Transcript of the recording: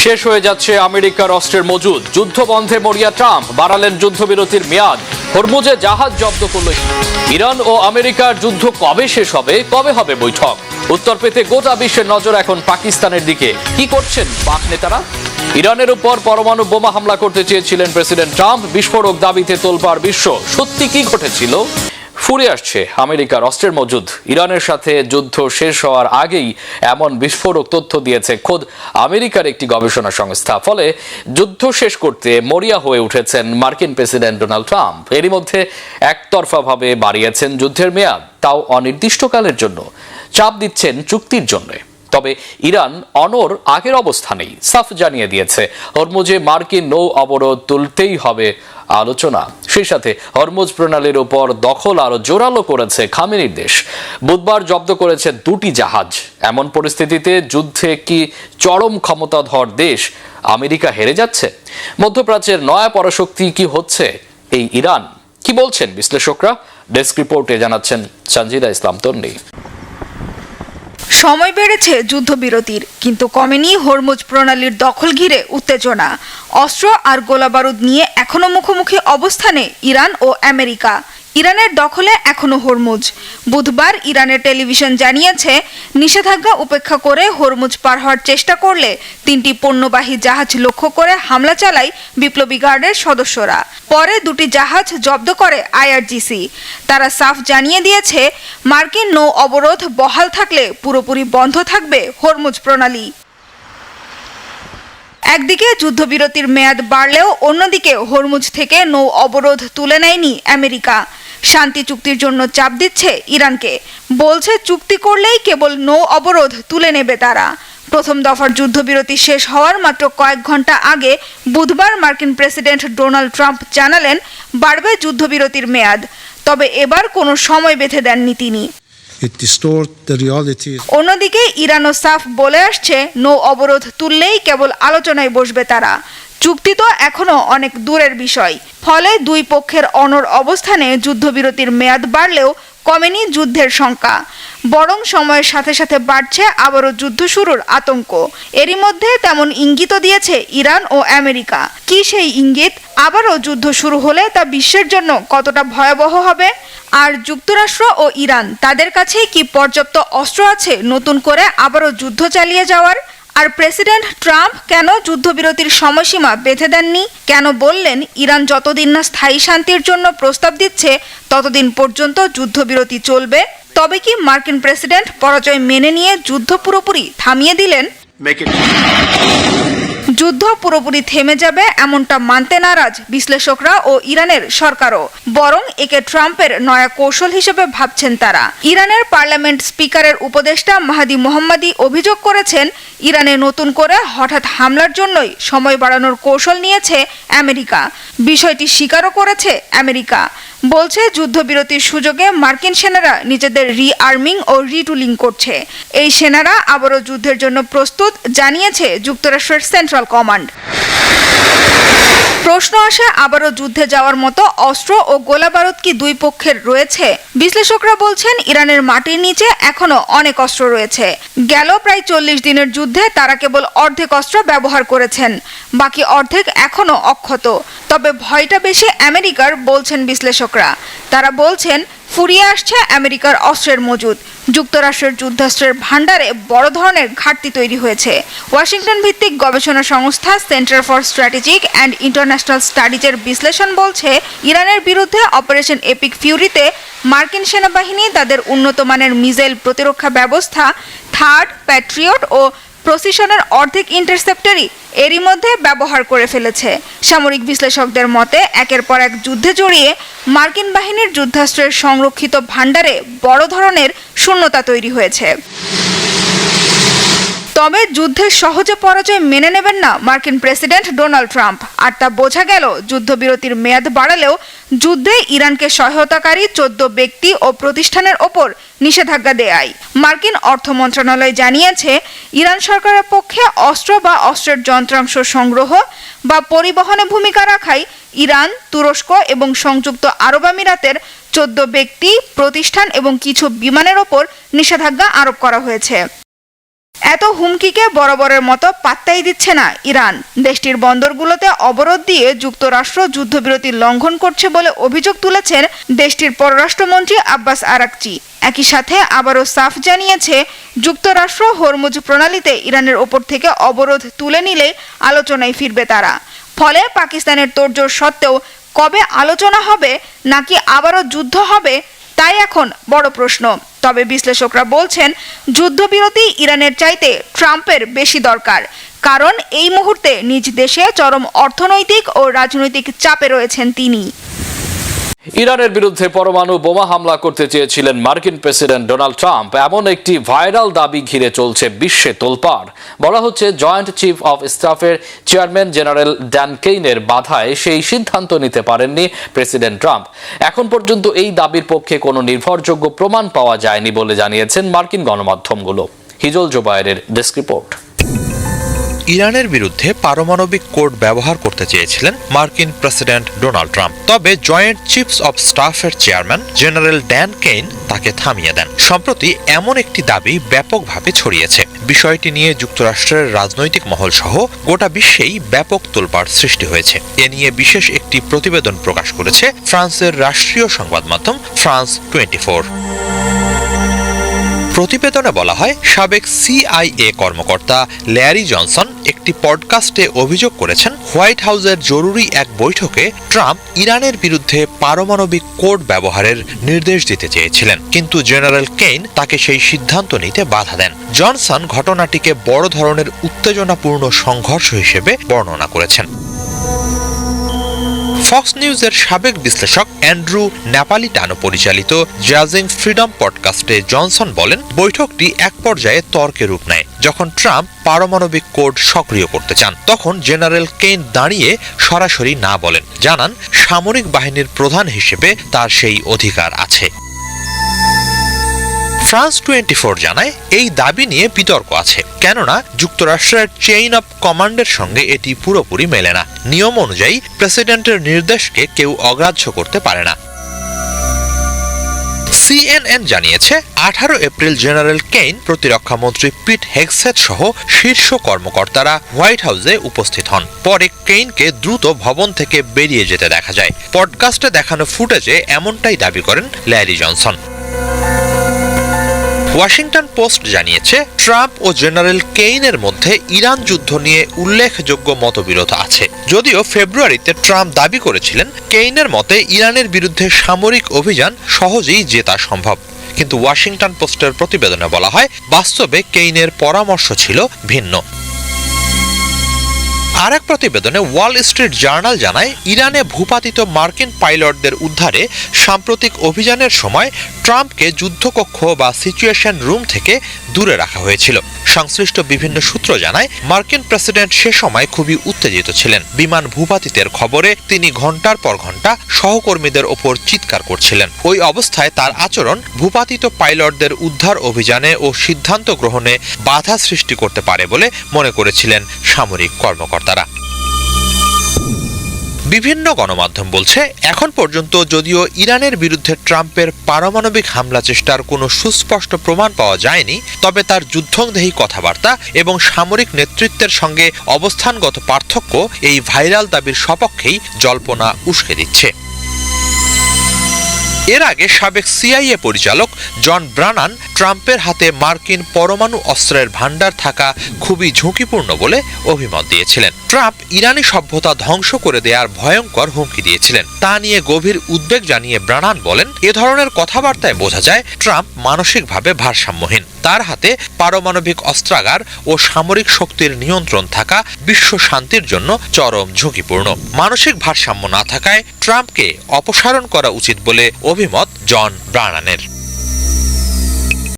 শেষ হয়ে যাচ্ছে আমেরিকার অস্ত্রের মজুদ। যুদ্ধ বন্ধে মরিয়া ট্রাম্প, বাড়ালেন যুদ্ধবিরতির মেয়াদ। হরমুজে জাহাজ জব্দ করল ইরান ও আমেরিকার যুদ্ধ কবে শেষ হবে, কবে হবে বৈঠক? উত্তর পেতে গোটা বিশ্বের নজর এখন পাকিস্তানের দিকে। কি করছেন পাক নেতারা? ইরানের উপর পরমাণু বোমা হামলা করতে চেয়েছিলেন প্রেসিডেন্ট ট্রাম্প, বিস্ফোরক দাবিতে তোলপাড় বিশ্ব। সত্যি কি ঘটেছিল? ফুরে আসছে আমেরিকার অস্ত্রের মজুদ। ইরানের সাথে যুদ্ধ শেষ হওয়ার আগেই এমন বিস্ফোরক তথ্য দিয়েছে খোদ আমেরিকার একটি গবেষণা সংস্থা। ফলে যুদ্ধ শেষ করতে মরিয়া হয়ে উঠেছেন মার্কিন প্রেসিডেন্ট ডোনাল্ড ট্রাম্প। এরই মধ্যে একতরফাভাবে বাড়িয়েছেন যুদ্ধের মেয়াদ, তাও অনির্দিষ্টকালের জন্য। চাপ দিচ্ছেন চুক্তির জন্য। তবে ইরান অনড় আগের অবস্থানেই, সাফ জানিয়ে দিয়েছে হরমুজে মার্কিন নৌ অবরোধ তুলতেই হবে আলোচনা। সেই সাথে হরমুজ প্রণালীর উপর দখল আরো জোরালো করেছে খামেনির দেশ। বুধবার জব্দ করেছে 2টি জাহাজ। এমন পরিস্থিতিতে যুদ্ধে কি চরম ক্ষমতাধর দেশ আমেরিকা হেরে যাচ্ছে? মধ্যপ্রাচ্যের নয়া পরাশক্তি কি হচ্ছে এই ইরান? কি বলছেন বিশ্লেষকরা? ডেস্ক রিপোর্টে জানাচ্ছেন সঞ্জিদা ইসলাম তন্নি। সময় বেড়েছে যুদ্ধবিরতির, কিন্তু কমেনি হরমুজ প্রণালীর দখল ঘিরে উত্তেজনা। অস্ত্র আর গোলাবারুদ নিয়ে এখনো মুখোমুখি অবস্থানে ইরান ও আমেরিকা। ইরানের দখলে এখনো হরমুজ। বুধবার ইরানের টেলিভিশন জানিয়েছে, নিষেধাজ্ঞা উপেক্ষা করে হরমুজ পার হওয়ার চেষ্টা করলে 3টি পণ্যবাহী জাহাজ লক্ষ্য করে হামলা চালায় বিপ্লবী গার্ডের সদস্যরা। পরে 2টি জাহাজ জব্দ করে আইআরজিসি। তারা সাফ জানিয়ে দিয়েছে, মার্কিন নৌ অবরোধ বহাল থাকলে পুরোপুরি বন্ধ থাকবে হরমুজ প্রণালী। একদিকে যুদ্ধবিরতির মেয়াদ বাড়লেও অন্যদিকে হরমুজ থেকে নৌ অবরোধ তুলে নেয়নি আমেরিকা। শান্তি চুক্তির জন্য চাপ দিচ্ছে ইরানকে। বলছে চুক্তি করলেই কেবল নৌ অবরোধ তুলে নেবে তারা। প্রথম দফার যুদ্ধবিরতি শেষ হওয়ার মাত্র কয়েক ঘন্টা আগে বুধবার মার্কিন প্রেসিডেন্ট ডোনাল্ড ট্রাম্প জানালেন বাড়বে যুদ্ধবিরতির মেয়াদ। তবে এবার কোনো সময় বেঁধে দেননি তিনি। অন্যদিকে ইরানও সাফ বলে আসছে, নৌ অবরোধ তুললেই কেবল আলোচনায় বসবে তারা। চুক্তি তো এখনো অনেক দূরের বিষয়। ফলে দুই পক্ষের অনড় অবস্থানে যুদ্ধবিরতির মেয়াদ বাড়লেও কমেনি যুদ্ধের শঙ্কা। বরং সময়ের সাথে সাথে বাড়ছে আবারও যুদ্ধ শুরুর আতঙ্ক। এরই মধ্যে তেমন ইঙ্গিতও দিয়েছে ইরান ও আমেরিকা। কি সেই ইঙ্গিত? আবারও যুদ্ধ শুরু হলে তা বিশ্বের জন্য কতটা ভয়াবহ হবে? আর যুক্তরাষ্ট্র ও ইরান, তাদের কাছে কি পর্যাপ্ত অস্ত্র আছে নতুন করে আবারও যুদ্ধ চালিয়ে যাওয়ার? আর প্রেসিডেন্ট ট্রাম্প কেন যুদ্ধবিরতির সময়সীমা বেঁধে দেননি? কেন বললেন ইরান যতদিন না স্থায়ী শান্তির জন্য প্রস্তাব দিচ্ছে ততদিন পর্যন্ত যুদ্ধবিরতি চলবে? তবে কি মার্কিন প্রেসিডেন্ট পরাজয় মেনে নিয়ে যুদ্ধ পুরোপুরি থামিয়ে দিলেন? যুদ্ধ পুরোপুরি থেমে যাবে এমনটা মানতে নারাজ বিশ্লেষকরা ও ইরানের সরকারও। বরং একে ট্রাম্পের নয়া কৌশল হিসেবে ভাবছেন তারা। ইরানের পার্লামেন্ট স্পিকারের উপদেষ্টা মাহাদি মোহাম্মদী অভিযোগ করেছেন, ইরানে নতুন করে হঠাৎ হামলার জন্যই সময় বাড়ানোর কৌশল নিয়েছে আমেরিকা। বিষয়টি স্বীকারও করেছে আমেরিকা। বলছে যুদ্ধবিরতির সুযোগে মার্কিন সেনারা নিজেদের রিআর্মিং ও রিটুলিং করছে। এই সেনারা আবারও যুদ্ধের জন্য প্রস্তুত, জানিয়েছে যুক্তরাষ্ট্রের সেন্ট্রাল কমান্ড। প্রশ্ন আসে, আবারও যুদ্ধে যাওয়ার মতো অস্ত্র ও গোলাবারুদ কি দুই পক্ষের রয়েছে? বিশ্লেষকরা বলছেন, ইরানের মাটির নিচে এখনো অনেক অস্ত্র রয়েছে। গেল প্রায় 40 দিনের যুদ্ধে তারা কেবল অর্ধেক অস্ত্র ব্যবহার করেছেন, বাকি অর্ধেক এখনো অক্ষত। তবে ভয়টা বেশি আমেরিকার, বলছেন বিশ্লেষকরা। তারা বলছেন, ফুরিয়ে আসছে আমেরিকার অস্ত্রের মজুদ। যুক্তরাষ্ট্রের যুদ্ধাস্ত্রের ভান্ডারে বড় ধরনের ঘাটতি তৈরি হয়েছে। ওয়াশিংটন ভিত্তিক গবেষণা সংস্থা centre for strategic and international স্টাডিজের বিশ্লেষণ বলছে, ইরানের বিরুদ্ধে অপারেশন এপিক ফিউরিতে মার্কিন সেনাবাহিনী তাদের উন্নত মানের মিসাইল প্রতিরক্ষা ব্যবস্থা থার্ড, প্যাট্রিয়ট ও প্রসিশনের অর্ধেক ইন্টারসেপ্টরই এরই মধ্যে ব্যবহার করে ফেলেছে। সামরিক বিশ্লেষকদের মতে, একের পর এক যুদ্ধে জড়িয়ে মার্কিন বাহিনীর যুদ্ধাস্ত্রের সংরক্ষিত ভান্ডারে বড় ধরনের শূন্যতা তৈরি হয়েছে। তবে যুদ্ধের সহজে পরাজয় মেনে নেবেন না মার্কিন প্রেসিডেন্ট ডোনাল্ড ট্রাম্প। আর তা বোঝা গেল যুদ্ধবিরতির মেয়াদ বাড়ালেও যুদ্ধে ইরানকে সহায়তাকারী 14 ব্যক্তি ও প্রতিষ্ঠানের ওপর নিষেধাজ্ঞা দেয়ায়। মার্কিন অর্থ মন্ত্রণালয় জানিয়েছে, ইরান সরকারের পক্ষে অস্ত্র বা অস্ত্রের যন্ত্রাংশ সংগ্রহ বা পরিবহনে ভূমিকা রাখায় ইরান, তুরস্ক এবং সংযুক্ত আরব আমিরাতের 14 ব্যক্তি, প্রতিষ্ঠান এবং কিছু বিমানের ওপর নিষেধাজ্ঞা আরোপ করা হয়েছে। এত হুমকিকে বরাবরের মতো পাত্তাই দিচ্ছে না ইরান। দেশটির বন্দরগুলোতে অবরোধ দিয়ে যুক্তরাষ্ট্র যুদ্ধবিরতি লঙ্ঘন করছে বলে অভিযোগ তুলেছেন দেশটির পররাষ্ট্রমন্ত্রী আব্বাস আরাকচি। একই সাথে আবারও সাফ জানিয়েছে যুক্তরাষ্ট্র হরমুজ প্রণালীতে ইরানের ওপর থেকে অবরোধ তুলে নিলে আলোচনায় ফিরবে তারা। ফলে পাকিস্তানের তোড়জোড় সত্ত্বেও কবে আলোচনা হবে নাকি আবারও যুদ্ধ হবে তাই এখন বড় প্রশ্ন। তবে বিশ্লেষকরা বলছেন যুদ্ধবিরতি ইরানের চাইতে ট্রাম্পের বেশি দরকার, কারণ এই মুহূর্তে নিজ দেশে চরম অর্থনৈতিক ও রাজনৈতিক চাপে রয়েছেন তিনি। ইরানের বিরুদ্ধে পরমাণু বোমা হামলা করতে চেয়েছিলেন মার্কিন প্রেসিডেন্ট ডোনাল্ড ট্রাম্প, এমন একটি ভাইরাল দাবি ঘিরে চলছে বিশ্বে তোলপাড়। বলা হচ্ছে জয়েন্ট চিফ অফ স্টাফের চেয়ারম্যান জেনারেল ড্যান কেইনের বাধায় সেই সিদ্ধান্ত নিতে পারেননি প্রেসিডেন্ট ট্রাম্প। এখন পর্যন্ত এই দাবির পক্ষে কোনো নির্ভরযোগ্য প্রমাণ পাওয়া যায়নি বলে জানিয়েছেন মার্কিন গণমাধ্যমগুলো। হিজল জোবায়েরের ডেস্ক রিপোর্ট। ইরানের বিরুদ্ধে পারমাণবিক কোড ব্যবহার করতে চেয়েছিলেন মার্কিন প্রেসিডেন্ট ডোনাল্ড ট্রাম্প, তবে জয়েন্ট চিফস অব স্টাফের চেয়ারম্যান জেনারেল ড্যান কেইন তাকে থামিয়ে দেন। সম্প্রতি এমন একটি দাবি ব্যাপকভাবে ছড়িয়েছে। বিষয়টি নিয়ে যুক্তরাষ্ট্রের রাজনৈতিক মহল সহ গোটা বিশ্বেই ব্যাপক তোলপাড় সৃষ্টি হয়েছে। এ নিয়ে বিশেষ একটি প্রতিবেদন প্রকাশ করেছে ফ্রান্সের রাষ্ট্রীয় সংবাদ মাধ্যম ফ্রান্স 24। প্রতিবেদনে বলা হয়, সাবেক CIA কর্মকর্তা ল্যারি জনসন একটি পডকাস্টে অভিযোগ করেছেন হোয়াইট হাউসের জরুরি এক বৈঠকে ট্রাম্প ইরানের বিরুদ্ধে পারমাণবিক কোড ব্যবহারের নির্দেশ দিতে চেয়েছিলেন, কিন্তু জেনারেল কেইন তাকে সেই সিদ্ধান্ত নিতে বাধা দেন। জনসন ঘটনাটিকে বড় ধরনের উত্তেজনাপূর্ণ সংঘর্ষ হিসেবে বর্ণনা করেছেন। ফক্স নিউজের সাবেক বিশ্লেষক অ্যান্ড্রু ন্যাপালিটানো পরিচালিত জাজিং ফ্রিডম পডকাস্টে জনসন বলেন, বৈঠকটি এক পর্যায়ে তর্কে রূপ নেয়। যখন ট্রাম্প পারমাণবিক কোড সক্রিয় করতে চান, তখন জেনারেল কেইন দাঁড়িয়ে সরাসরি না বলেন, জানান সামরিক বাহিনীর প্রধান হিসেবে তার সেই অধিকার আছে। ফ্রান্স 24 জানায়, এই দাবি নিয়ে বিতর্ক আছে, কেননা যুক্তরাষ্ট্রের চেইন অব কমান্ডের সঙ্গে এটি পুরোপুরি মেলে না। নিয়ম অনুযায়ী প্রেসিডেন্টের নির্দেশকে কেউ অগ্রাহ্য করতে পারে না। CNN জানিয়েছে 18 এপ্রিল জেনারেল কেইন, প্রতিরক্ষা মন্ত্রী পিট হেগসেথ সহ শীর্ষ কর্মকর্তারা হোয়াইট হাউসে উপস্থিত হন। পরে কেইনকে দ্রুত ভবন থেকে বেরিয়ে যেতে দেখা যায়। পডকাস্টে দেখানো ফুটেজে এমনটাই দাবি করেন ল্যারি জনসন। ওয়াশিংটন পোস্ট জানিয়েছে, ট্রাম্প ও জেনারেল কেইনের মধ্যে ইরান যুদ্ধ নিয়ে উল্লেখযোগ্য মতবিরোধ আছে। যদিও ফেব্রুয়ারিতে ট্রাম্প দাবি করেছিলেন কেইনের মতে ইরানের বিরুদ্ধে সামরিক অভিযান সহজেই জেতা সম্ভব, কিন্তু ওয়াশিংটন পোস্টের প্রতিবেদনে বলা হয়, বাস্তবে কেইনের পরামর্শ ছিল ভিন্ন। আরেক প্রতিবেদনে ওয়াল স্ট্রিট জার্নাল জানায়, ইরানে ভূপাতিত মার্কিন পাইলটদের উদ্ধারে সাম্প্রতিক অভিযানের সময় ট্রাম্পকে যুদ্ধকক্ষ বা সিচুয়েশন রুম থেকে দূরে রাখা হয়েছিল। সংশ্লিষ্ট বিভিন্ন সূত্র জানায়, মার্কিন প্রেসিডেন্ট সে সময় খুবই উত্তেজিত ছিলেন। বিমান ভূপাতিতের খবরে তিনি ঘন্টার পর ঘন্টা সহকর্মীদের ওপর চিৎকার করছিলেন। ওই অবস্থায় তার আচরণ ভূপাতিত পাইলটদের উদ্ধার অভিযানে ও সিদ্ধান্ত গ্রহণে বাধা সৃষ্টি করতে পারে বলে মনে করেছিলেন সামরিক কর্মকর্তারা। বিভিন্ন গণমাধ্যম বলছে, এখন পর্যন্ত যদিও ইরানের বিরুদ্ধে ট্রাম্পের পারমাণবিক হামলা চেষ্টার কোনো সুস্পষ্ট প্রমাণ পাওয়া যায়নি, তবে তার যুদ্ধংদেহী কথাবার্তা এবং সামরিক নেতৃত্বের সঙ্গে অবস্থানগত পার্থক্য এই ভাইরাল দাবির সপক্ষেই জল্পনা উস্কে দিচ্ছে। এর আগে সাবেক CIA পরিচালক জন ব্রানান ট্রাম্পের হাতে মার্কিন পরমাণু অস্ত্রের ভান্ডার থাকা খুবই ঝুঁকিপূর্ণ বলে অভিমত দিয়েছিলেন। ট্রাম্প ইরানি সভ্যতা ধ্বংস করে দেওয়ার ভয়ঙ্কর হুমকি দিয়েছিলেন। তা নিয়ে গভীর উদ্বেগ জানিয়ে ব্রানান বলেন, এ ধরনের কথাবার্তায় বোঝা যায় ট্রাম্প মানসিকভাবে ভারসাম্যহীন। তার হাতে পারমাণবিক অস্ত্রাগার ও সামরিক শক্তির নিয়ন্ত্রণ থাকা বিশ্ব শান্তির জন্য চরম ঝুঁকিপূর্ণ। মানসিক ভারসাম্য না থাকায় ট্রাম্পকে অপসারণ করা উচিত বলে অভিমত জন ব্রানানের।